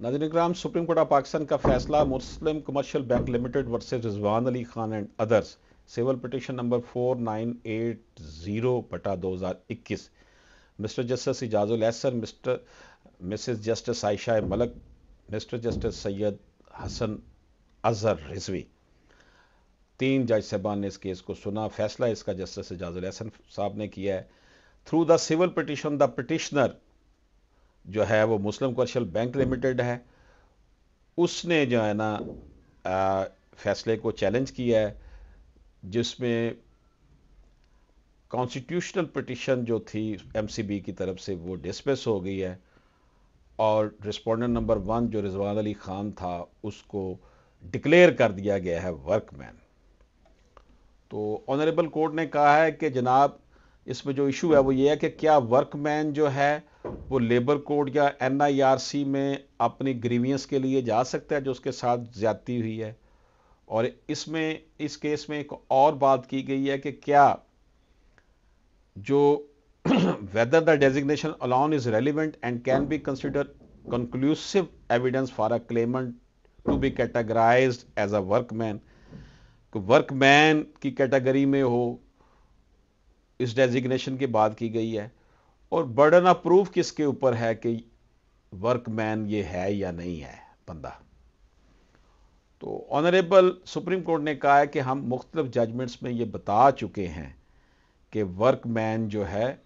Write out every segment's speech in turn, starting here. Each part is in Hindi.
नाज़रीन इकराम, सुप्रीम कोर्ट ऑफ पाकिस्तान का फैसला Muslim Commercial Bank Limited versus Rizwan Ali Khan and others, civil petition number 4980/2021। Mister justice Ijazul Ahsan, Mrs justice Ayesha Malik, mister justice Syed Hasan Azhar Rizvi, 3 जज साहबान ने इस केस को सुना। फैसला इसका जस्टिस इजाजुल एहसन साहब ने किया है। Through the civil petition the petitioner जो है वो मुस्लिम कमर्शियल बैंक लिमिटेड है, उसने जो है ना फैसले को चैलेंज किया है, जिसमें कॉन्स्टिट्यूशनल पिटीशन जो थी एमसीबी की तरफ से वो डिसमिस हो गई है और रिस्पोंडेंट नंबर 1 जो रिजवान अली खान था उसको डिक्लेयर कर दिया गया है वर्कमैन। तो ऑनरेबल कोर्ट ने कहा है कि जनाब इसमें जो इशू है वो ये है कि क्या वर्कमैन जो है वो लेबर कोड या एनआईआरसी में अपनी ग्रीवियंस के लिए जा सकता है जो उसके साथ ज्यादती हुई है। और इसमें इस केस में एक और बात की गई है कि क्या जो whether the designation alone is relevant and can be considered conclusive evidence for a claimant to be categorized as a workman, workman की कैटेगरी में हो, इस डेजिग्नेशन की बात की गई है। और बर्डन ऑफ प्रूफ किसके ऊपर है कि वर्कमैन ये है या नहीं है बंदा। तो ऑनरेबल सुप्रीम कोर्ट ने कहा है कि हम मुख्तलिफ जजमेंट्स में ये बता चुके हैं कि वर्कमैन जो है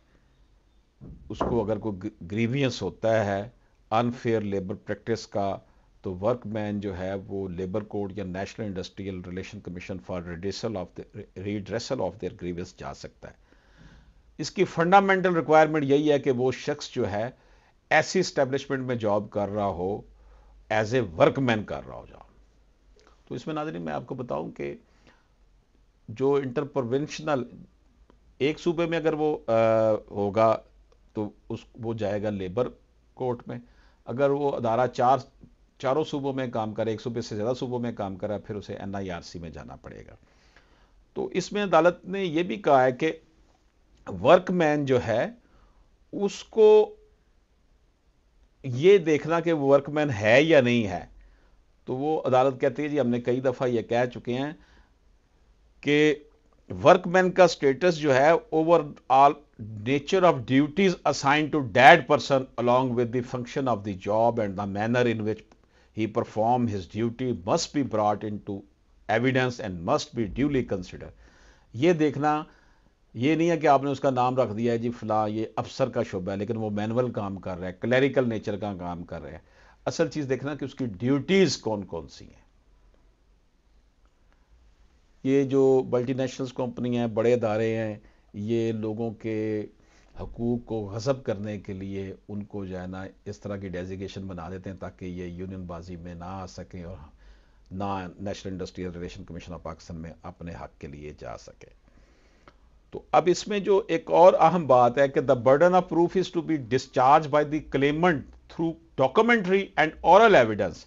उसको अगर कोई ग्रीवियंस होता है अनफेयर लेबर प्रैक्टिस का, तो वर्कमैन जो है वो लेबर कोड या national industrial relation commission for redressal of their grievance जा सकता है। इसकी फंडामेंटल रिक्वायरमेंट यही है कि वो शख्स जो है ऐसी स्टैब्लिशमेंट में जॉब कर रहा हो, एज ए वर्कमैन कर रहा हो जॉब। तो इसमें नाज़रीन मैं आपको बताऊं कि जो इंटरप्रोविंशनल एक सूबे में अगर वो होगा तो वो जाएगा लेबर कोर्ट में। अगर वो अदारा चारों सूबों में काम करे, एक सूबे से ज़्यादा सूबों में काम करे, फिर उसे एनआईआरसी में जाना पड़ेगा। तो इसमें अदालत ने यह भी कहा है कि वर्कमैन जो है उसको ये देखना कि वो वर्कमैन है या नहीं है। तो वो अदालत कहती है जी हमने कई दफ़ा ये कह चुके हैं कि वर्कमैन का स्टेटस जो है overall nature of duties assign to dead person along with the function of the job and the manner in which he perform his duty must be brought into evidence and must be duly consider. ये देखना ये नहीं है कि आपने उसका नाम रख दिया है जी फलां ये अफसर का शुबा है, लेकिन वो मैनुअल काम कर रहा है, क्लरिकल नेचर का काम कर रहा है। असल चीज देखना कि उसकी ड्यूटीज कौन कौन सी हैं। ये जो मल्टीनेशनल्स कंपनी हैं, बड़े अदारे हैं, ये लोगों के हकूक़ को गज़ब करने के लिए उनको जो है ना इस तरह की डेजिग्नेशन बना देते हैं ताकि ये यूनियनबाजी में ना आ सकें और ना national industrial relation commission of Pakistan में अपने हक के लिए जा सके। तो अब इसमें जो एक और अहम बात है कि the burden of proof is to be discharge by the claimant through documentary and oral evidence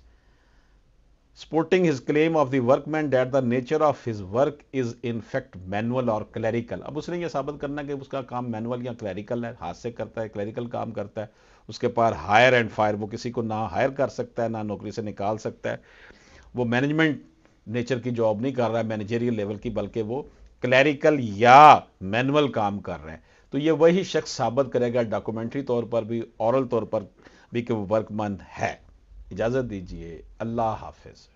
supporting his claim of the workman that the nature of his work is in fact manual or clerical। अब उसने ये साबित करना कि उसका काम मैनुअल या क्लरिकल है, हाथ से करता है, क्लरिकल काम करता है। उसके पास हायर एंड फायर, वो किसी को ना हायर कर सकता है ना नौकरी से निकाल सकता है। वो मैनेजमेंट नेचर की जॉब नहीं कर रहा है मैनेजरियल लेवल की, बल्कि वो क्लरिकल या मैनुअल काम कर रहा है। तो ये वही शख्स साबित करेगा डॉक्यूमेंट्री तौर पर भी, औरल तौर पर भी कि वो वर्कमैन है। इजाज़त दीजिए, अल्लाह हाफिज।